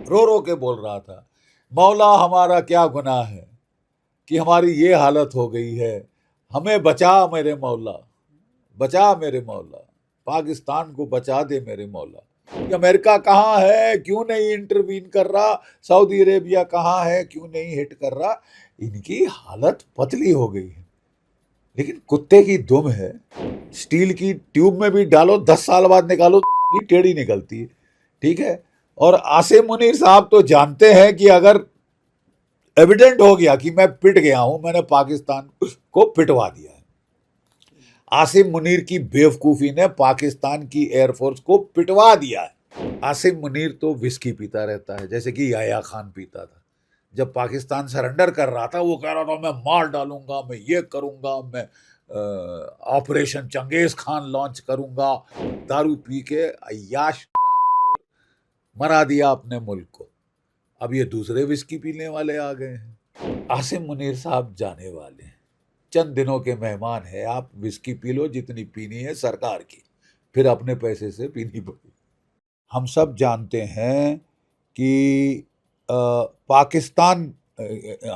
रो रो के बोल रहा था, मौला हमारा क्या गुनाह है कि हमारी ये हालत हो गई है, हमें बचा मेरे मौला, बचा मेरे मौला, पाकिस्तान को बचा दे मेरे मौला। कि अमेरिका कहाँ है, क्यों नहीं इंटरवीन कर रहा, सऊदी अरेबिया कहाँ है, क्यों नहीं हिट कर रहा। इनकी हालत पतली हो गई है, लेकिन कुत्ते की दुम है, स्टील की ट्यूब में भी डालो 10 साल बाद निकालो तो टेढ़ी निकलती है, ठीक है। और आसिम मुनीर साहब तो जानते हैं कि अगर एविडेंट हो गया कि मैं पिट गया हूं, मैंने पाकिस्तान को पिटवा दिया है। आसिम मुनीर की बेवकूफी ने पाकिस्तान की एयरफोर्स को पिटवा दिया है। आसिम मुनीर तो विस्की पीता रहता है, जैसे कि याया खान पीता था। जब पाकिस्तान सरेंडर कर रहा था वो कह रहा था मैं मार डालूंगा, मैं ये करूंगा, मैं ऑपरेशन चंगेज खान लॉन्च करूंगा। दारू पी के अय्याश मरा दिया अपने मुल्क को। अब ये दूसरे विस्की पीने वाले आ गए हैं। आसिम मुनीर साहब जाने वाले हैं, चंद दिनों के मेहमान है। आप विस्की पी लो जितनी पीनी है सरकार की, फिर अपने पैसे से पीनी पड़ेगी। हम सब जानते हैं कि पाकिस्तान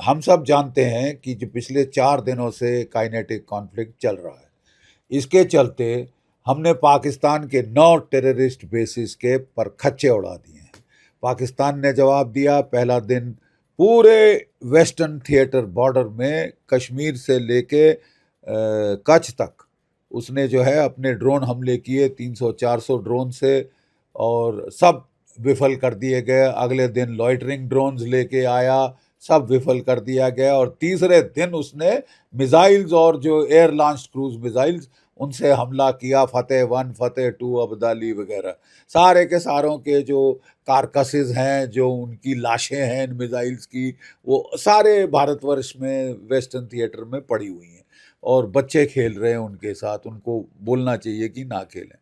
हम सब जानते हैं कि जो पिछले 4 दिनों से काइनेटिक कॉन्फ्लिक्ट चल रहा है, इसके चलते हमने पाकिस्तान के 9 टेररिस्ट बेसिस के पर खच्चे उड़ा दिए हैं। पाकिस्तान ने जवाब दिया। पहला दिन पूरे वेस्टर्न थिएटर बॉर्डर में कश्मीर से लेके कच्छ तक उसने जो है अपने ड्रोन हमले किए, 300-400 ड्रोन से, और सब विफल कर दिए गए। अगले दिन लॉइटरिंग ड्रोन्स लेके आया, सब विफल कर दिया गया। और तीसरे दिन उसने मिसाइल्स और जो एयर लॉन्च क्रूज मिसाइल्स उनसे हमला किया। फतेह 1, फतेह 2, अब्दाली वगैरह, सारे के सारों के जो कारकसेस हैं, जो उनकी लाशें हैं इन मिसाइल्स की, वो सारे भारतवर्ष में वेस्टर्न थिएटर में पड़ी हुई हैं और बच्चे खेल रहे हैं उनके साथ। उनको बोलना चाहिए कि ना खेलें।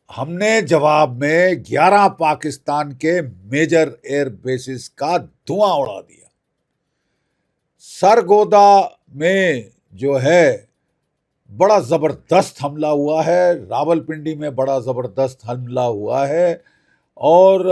हमने जवाब में 11 पाकिस्तान के मेजर एयर बेसिस का धुआं उड़ा दिया। सरगोदा में जो है बड़ा जबरदस्त हमला हुआ है, रावलपिंडी में बड़ा जबरदस्त हमला हुआ है, और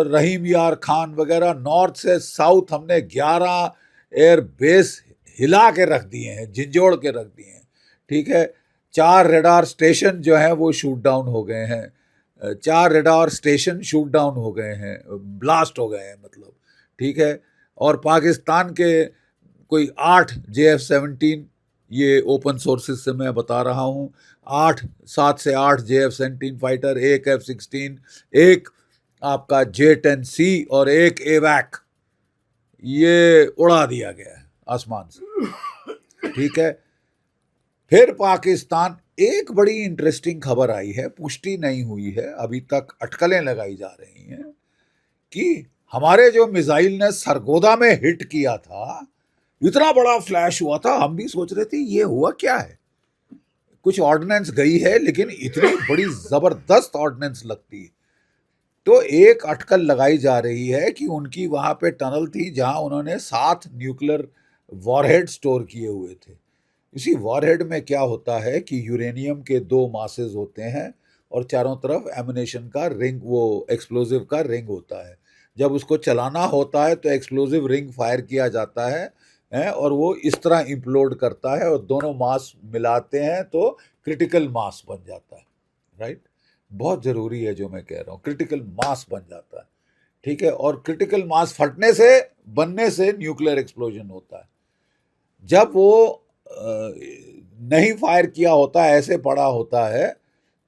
रहीम यार खान वगैरह नॉर्थ से साउथ हमने 11 एयर बेस हिला के रख दिए हैं, झिंझोड़ के रख दिए हैं, ठीक है। 4 रेडार स्टेशन जो हैं वो शूट डाउन हो गए हैं, 4 रेडार स्टेशन शूट डाउन हो गए हैं, ब्लास्ट हो गए हैं मतलब, ठीक है। और पाकिस्तान के कोई 8 JF-17, ये ओपन सोर्सेज से मैं बता रहा हूँ, 7 से 8 JF-17 फाइटर, एक F-16, एक आपका J-10C और एक एवैक, ये उड़ा दिया गया है आसमान से, ठीक है। फिर पाकिस्तान, एक बड़ी इंटरेस्टिंग खबर आई है, पुष्टि नहीं हुई है अभी तक, अटकलें लगाई जा रही हैं कि हमारे जो मिसाइल ने सरगोदा में हिट किया था, इतना बड़ा फ्लैश हुआ था, हम भी सोच रहे थे ये हुआ क्या है, कुछ ऑर्डिनेंस गई है, लेकिन इतनी बड़ी जबरदस्त ऑर्डिनेंस लगती है। तो एक अटकल लगाई जा रही है कि उनकी वहां पे टनल थी जहां उन्होंने 7 न्यूक्लियर वॉरहेड स्टोर किए हुए थे। इसी वॉरहेड में क्या होता है कि यूरेनियम के 2 मासेस होते हैं और चारों तरफ एमिनेशन का रिंग, वो एक्सप्लोजिव का रिंग होता है। जब उसको चलाना होता है तो एक्सप्लोजिव रिंग फायर किया जाता है और वो इस तरह इम्प्लोड करता है और दोनों मास मिलाते हैं तो क्रिटिकल मास बन जाता है, राइट। बहुत ज़रूरी है जो मैं कह रहा हूँ, क्रिटिकल मास बन जाता है, ठीक है। और क्रिटिकल मास फटने से, बनने से न्यूक्लियर एक्सप्लोजन होता है। जब वो नहीं फायर किया होता है, ऐसे पड़ा होता है,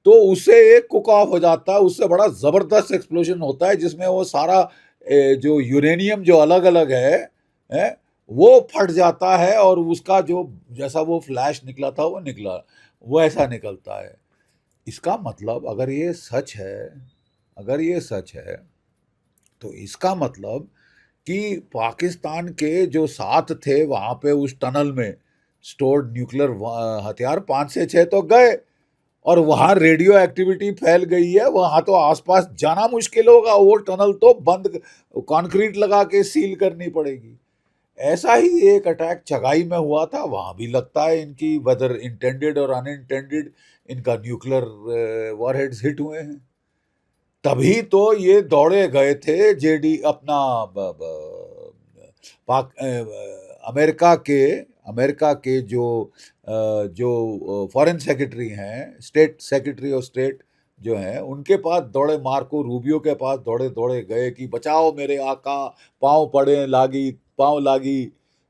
तो उससे एक कुक ऑफ हो जाता है, उससे बड़ा ज़बरदस्त एक्सप्लोजन होता है जिसमें वो सारा जो यूरेनियम जो अलग अलग है वो फट जाता है और उसका जो जैसा वो फ्लैश निकला था वो निकला, वो ऐसा निकलता है। इसका मतलब अगर ये सच है, अगर ये सच है, तो इसका मतलब कि पाकिस्तान के जो 7 थे वहां पे उस टनल में स्टोर्ड न्यूक्लियर हथियार, 5 से 6 तो गए, और वहां रेडियो एक्टिविटी फैल गई है, वहां तो आसपास जाना मुश्किल होगा, वो टनल तो बंद, कंक्रीट लगा के सील करनी पड़ेगी। ऐसा ही एक अटैक चगाई में हुआ था, वहां भी लगता है इनकी, वेदर इंटेंडेड और अनइंटेंडेड, इनका न्यूक्लियर वॉरहेड्स हिट हुए हैं। तभी तो ये दौड़े गए थे जेडी अपना पाक अमेरिका के जो फॉरेन सेक्रेटरी हैं, स्टेट सेक्रेटरी ऑफ स्टेट जो हैं, उनके पास दौड़े, मार्को रूबियो के पास दौड़े दौड़े गए कि बचाओ मेरे आका, पाँव लागी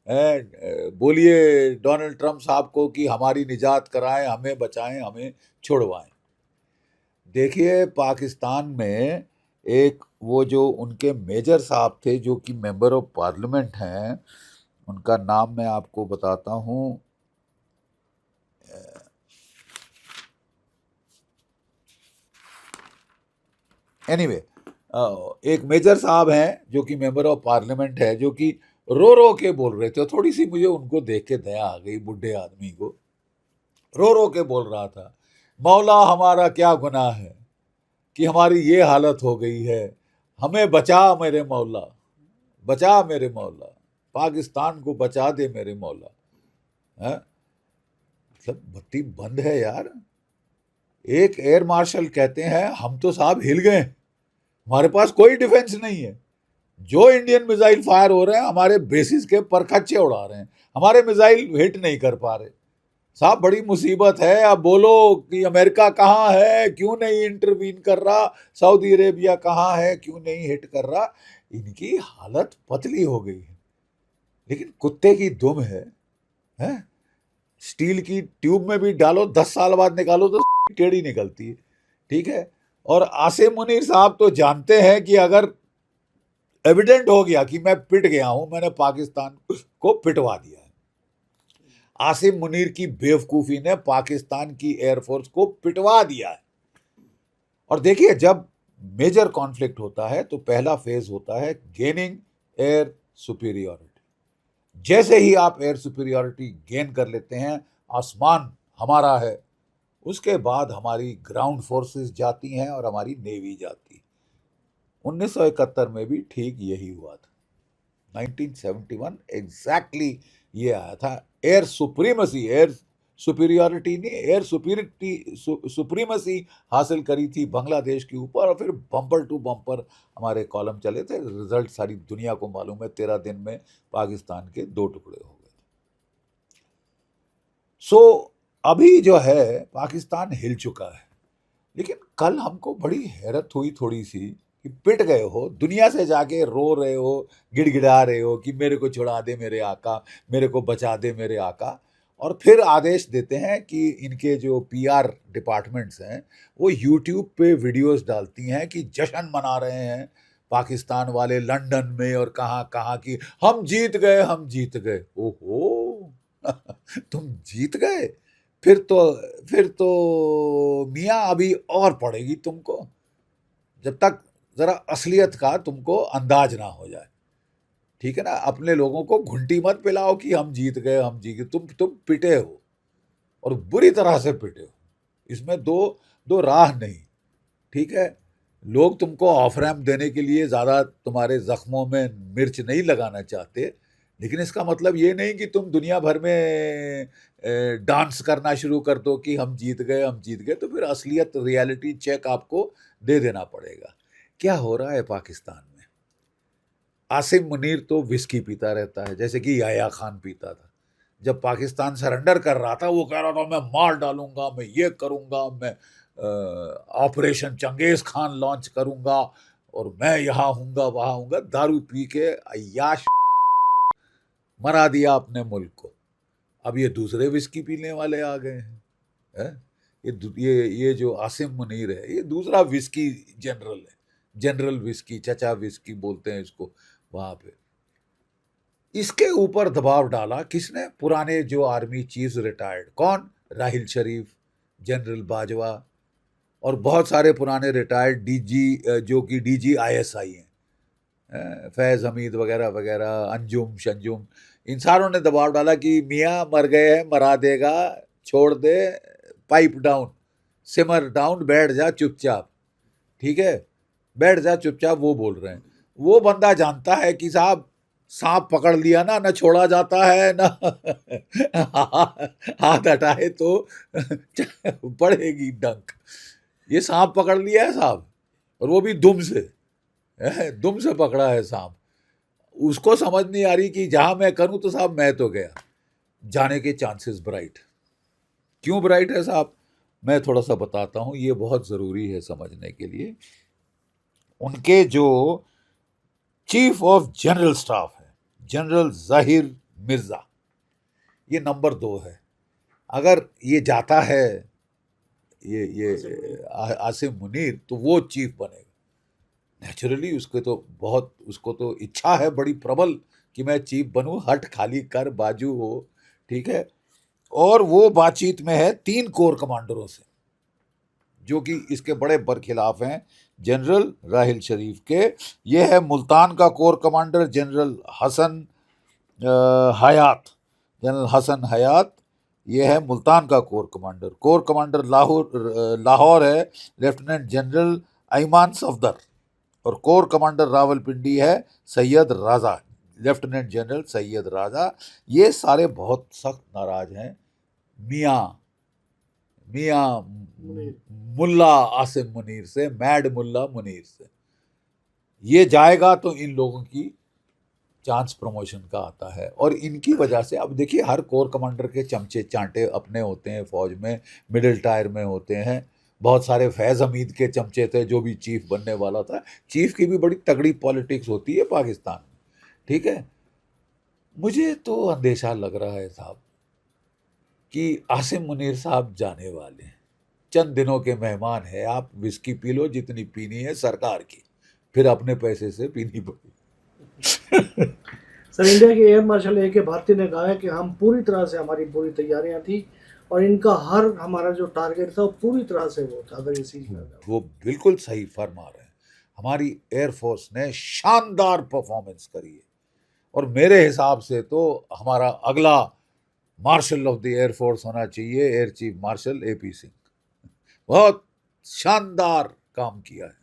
हैं, बोलिए डोनाल्ड ट्रंप साहब को कि हमारी निजात कराएं, हमें बचाएं, हमें छुड़वाएं। देखिए पाकिस्तान में एक वो जो उनके मेजर साहब थे जो कि मेंबर ऑफ पार्लियामेंट हैं, उनका नाम मैं आपको बताता हूँ। एनीवे एक मेजर साहब हैं जो कि मेंबर ऑफ पार्लियामेंट है, जो कि रो रो के बोल रहे थे। थोड़ी सी मुझे उनको देख के दया आ गई, बुढ़े आदमी को रो रो के बोल रहा था, मौला हमारा क्या गुनाह है कि हमारी ये हालत हो गई है, हमें बचा मेरे मौला, बचा मेरे मौला, पाकिस्तान को बचा दे मेरे मौला। है मतलब बत्ती बंद है यार। एक एयर मार्शल कहते हैं हम तो साहब हिल गए, हमारे पास कोई डिफेंस नहीं है, जो इंडियन मिसाइल फायर हो रहे हैं हमारे बेसिस के परखच्चे उड़ा रहे हैं, हमारे मिसाइल हिट नहीं कर पा रहे। साहब बड़ी मुसीबत है। अब बोलो कि अमेरिका कहाँ है, क्यों नहीं इंटरवीन कर रहा, सऊदी अरेबिया कहाँ है, क्यों नहीं हिट कर रहा। इनकी हालत पतली हो गई है, लेकिन कुत्ते की दुम है? स्टील की ट्यूब में भी डालो, 10 साल बाद निकालो तो टेढ़ी निकलती है। ठीक है। और आसिम मुनीर साहब तो जानते हैं कि अगर एविडेंट हो गया कि मैं पिट गया हूं, मैंने पाकिस्तान को पिटवा दिया है। आसिम मुनीर की बेवकूफी ने पाकिस्तान की एयरफोर्स को पिटवा दिया है। और देखिए जब मेजर कॉन्फ्लिक्ट होता है तो पहला फेज होता है गेनिंग एयर सुपीरियरिटी। जैसे ही आप एयर सुपीरियरिटी गेन कर लेते हैं, आसमान हमारा है, उसके बाद हमारी ग्राउंड फोर्सेस जाती हैं और हमारी नेवी जाती है। 1971 में भी ठीक यही हुआ था। 1971 एग्जैक्टली ये आया था। एयर सुप्रीमसी, एयर सुपीरियरिटी नहीं, एयर सुप्रीमसी हासिल करी थी बांग्लादेश के ऊपर, और फिर बम्पर टू बम्पर हमारे कॉलम चले थे। रिजल्ट सारी दुनिया को मालूम है, 13 दिन में पाकिस्तान के 2 टुकड़े हो गए। सो अभी जो है पाकिस्तान हिल चुका है, लेकिन कल हमको बड़ी हैरत हुई थोड़ी सी कि पिट गए हो, दुनिया से जाके रो रहे हो, गिड़गिड़ा रहे हो कि मेरे को छुड़ा दे मेरे आका, मेरे को बचा दे मेरे आका, और फिर आदेश देते हैं कि इनके जो पीआर डिपार्टमेंट्स हैं वो यूट्यूब पे वीडियोस डालती हैं कि जश्न मना रहे हैं पाकिस्तान वाले लंदन में और कहाँ कहाँ की, हम जीत गए, हम जीत गए। ओहो तुम जीत गए? फिर तो मियाँ अभी और पड़ेगी तुमको, जब तक जरा असलियत का तुमको अंदाज ना हो जाए। ठीक है ना। अपने लोगों को घुंटी मत पिलाओ कि हम जीत गए, हम जीत गए। तुम पिटे हो और बुरी तरह से पिटे हो, इसमें दो दो राह नहीं। ठीक है। लोग तुमको ऑफ रैम्प देने के लिए ज़्यादा तुम्हारे जख्मों में मिर्च नहीं लगाना चाहते, लेकिन इसका मतलब ये नहीं कि तुम दुनिया भर में डांस करना शुरू कर दो कि हम जीत गए, हम जीत गए। तो फिर असलियत, रियलिटी चेक आपको दे देना पड़ेगा। क्या हो रहा है पाकिस्तान में? आसिम मुनीर तो विस्की पीता रहता है जैसे कि याया खान पीता था। जब पाकिस्तान सरेंडर कर रहा था वो कह रहा था मैं मार डालूंगा, मैं ये करूंगा, मैं ऑपरेशन चंगेज खान लॉन्च करूंगा, और मैं यहाँ हूँगा वहाँ हूँगा। दारू पी के अय्याश मरा दिया अपने मुल्क को। अब ये दूसरे विस्की पीने वाले आ गए हैं, है? ये जो आसिम मुनीर है ये दूसरा विस्की जनरल है, जनरल विस्की, चचा विस्की बोलते हैं इसको वहाँ पे। इसके ऊपर दबाव डाला किसने? पुराने जो आर्मी चीफ्स रिटायर्ड, कौन? राहिल शरीफ, जनरल बाजवा, और बहुत सारे पुराने रिटायर्ड डीजी जो कि डीजी आईएसआई हैं, फैज़ हमीद वगैरह वगैरह, अंजुम शंजुम, इन सारों ने दबाव डाला कि मियाँ मर गए हैं, मरा देगा, छोड़ दे, पाइप डाउन, सिमर डाउन, बैठ जा चुपचाप। ठीक है, बैठ जा चुपचाप। वो बोल रहे हैं। वो बंदा जानता है कि साहब सांप पकड़ लिया ना, न छोड़ा जाता है ना हाथ हटाए तो पड़ेगी डंक। ये सांप पकड़ लिया है साहब, और वो भी दुम से, दुम से पकड़ा है सांप। उसको समझ नहीं आ रही कि जहां मैं करूं तो साहब मैं तो गया। जाने के चांसेस ब्राइट। क्यों ब्राइट है साहब, मैं थोड़ा सा बताता हूं, ये बहुत जरूरी है समझने के लिए। उनके जो चीफ ऑफ जनरल स्टाफ है जनरल जाहिर मिर्जा, ये नंबर 2 है। अगर ये जाता है ये आसिम मुनीर, तो वो चीफ बनेगा नेचुरली। उसको तो इच्छा है बड़ी प्रबल कि मैं चीफ बनूं, हट खाली कर बाजू हो, ठीक है। और वो बातचीत में है 3 कोर कमांडरों से, जो कि इसके बड़े बरखिलाफ हैं जनरल राहिल शरीफ के। ये है मुल्तान का कोर कमांडर जनरल हसन हयात, जनरल हसन हयात। ये है मुल्तान का कोर कमांडर लाहौर है लेफ्टिनेंट जनरल अयमान सफदर। और कोर कमांडर रावलपिंडी है सैयद राजा, लेफ्टिनेंट जनरल सैयद राजा। ये सारे बहुत सख्त नाराज हैं मियाँ मुल्ला आसिम मुनीर से, मैड मुल्ला मुनीर से। ये जाएगा तो इन लोगों की चांस प्रमोशन का आता है। और इनकी वजह से अब देखिए, हर कोर कमांडर के चमचे चांटे अपने होते हैं फौज में, मिडिल टायर में होते हैं। बहुत सारे फैज़ हमीद के चमचे थे जो भी चीफ बनने वाला था। चीफ की भी बड़ी तगड़ी पॉलिटिक्स होती है पाकिस्तान में, ठीक है। मुझे तो अंदेशा लग रहा है साहब कि आसिम मुनीर साहब जाने वाले हैं, चंद दिनों के मेहमान है। आप विस्की पी लो जितनी पीनी है सरकार की, फिर अपने पैसे से पीनी पड़ेगी। सर, इंडिया के एयर मार्शल A.K. भारती ने कहा है कि हम पूरी तरह से, हमारी पूरी तैयारियां थी और इनका हमारा जो टारगेट था वो पूरी तरह से वो था। अगर इसी वो बिल्कुल सही फरमा रहे हैं। हमारी एयरफोर्स ने शानदार परफॉर्मेंस करी है। और मेरे हिसाब से तो हमारा अगला मार्शल ऑफ द एयरफोर्स होना चाहिए air chief marshal AP Singh. बहुत शानदार काम किया है,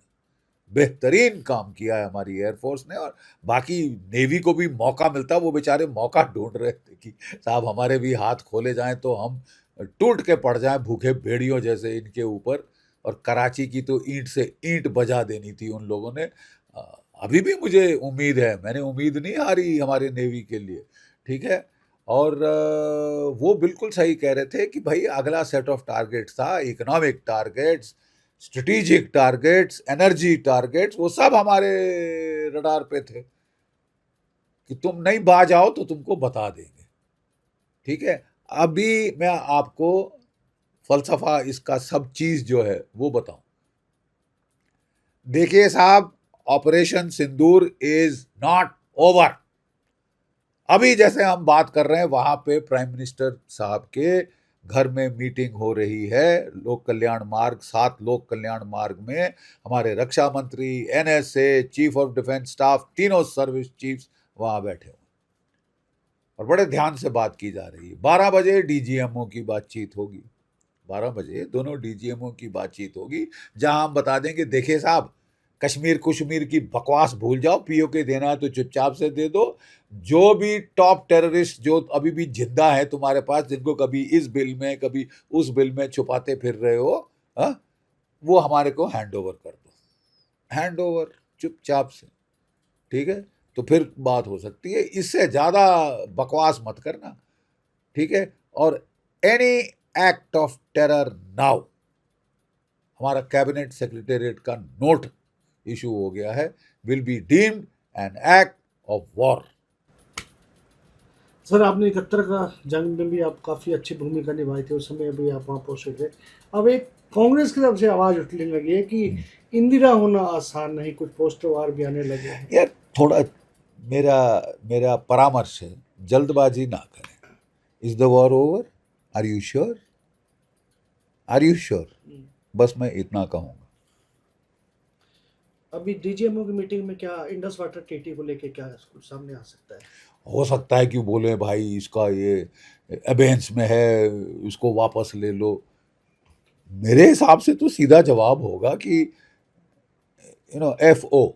बेहतरीन काम किया है हमारी एयरफोर्स ने। और बाकी नेवी को भी मौका मिलता, वो बेचारे मौका ढूंढ रहे थे कि साहब हमारे भी हाथ खोले जाएं तो हम टूट के पड़ जाएं भूखे भेड़ियों जैसे इनके ऊपर। और कराची की तो ईंट से ईंट बजा देनी थी उन लोगों ने। अभी भी मुझे उम्मीद है, मैंने उम्मीद नहीं हारी हमारे नेवी के लिए, ठीक है। और वो बिल्कुल सही कह रहे थे कि भाई अगला सेट ऑफ टारगेट्स था, economic targets, strategic targets, energy targets, वो सब हमारे रडार पे थे कि तुम नहीं बाज आओ तो तुमको बता देंगे, ठीक है। अभी मैं आपको फलसफा इसका सब चीज जो है वो बताऊं। देखिए साहब, operation Sindoor is not over. अभी जैसे हम बात कर रहे हैं वहां पे प्राइम मिनिस्टर साहब के घर में मीटिंग हो रही है। लोक कल्याण मार्ग, 7 लोक कल्याण मार्ग में हमारे रक्षा मंत्री, NSA, chief of defence staff, तीनों सर्विस चीफ्स वहां बैठे हुए और बड़े ध्यान से बात की जा रही है। 12 बजे DGMO की बातचीत होगी, 12 बजे दोनों DGMO की बातचीत होगी, जहां हम बता देंगे देखिए साहब, कश्मीर की बकवास भूल जाओ, POK देना है तो चुपचाप से दे दो। जो भी टॉप टेररिस्ट जो अभी भी जिंदा है तुम्हारे पास, जिनको कभी इस बिल में कभी उस बिल में छुपाते फिर रहे हो, वो हमारे को हैंड ओवर कर दो, हैंड ओवर चुपचाप से, ठीक है। तो फिर बात हो सकती है, इससे ज्यादा बकवास मत करना, ठीक है। और any act of terror now, हमारा कैबिनेट सेक्रेटेरिएट का नोट इशू हो गया है, will be deemed an act of war. Sir, आपने 71 का जंग में भी आप काफ़ी अच्छी भूमिका निभाई थी, उस समय भी आप वहाँ पहुँचे थे। अब एक कांग्रेस की तरफ से आवाज़ उठने लगी है कि इंदिरा होना आसान नहीं, कुछ पोस्टर वार भी आने लगे हैं। यार थोड़ा मेरा परामर्श है, जल्दबाजी ना करें। Is the war over? Are you sure? Are you sure? बस मैं इतना कहूँगा। अभी DGMO की मीटिंग में क्या इंडस वाटर TT को लेके क्या कुछ सामने आ सकता है? हो सकता है कि बोले भाई इसका ये एबेंस में है, इसको वापस ले लो। मेरे हिसाब से तो सीधा जवाब होगा कि FO।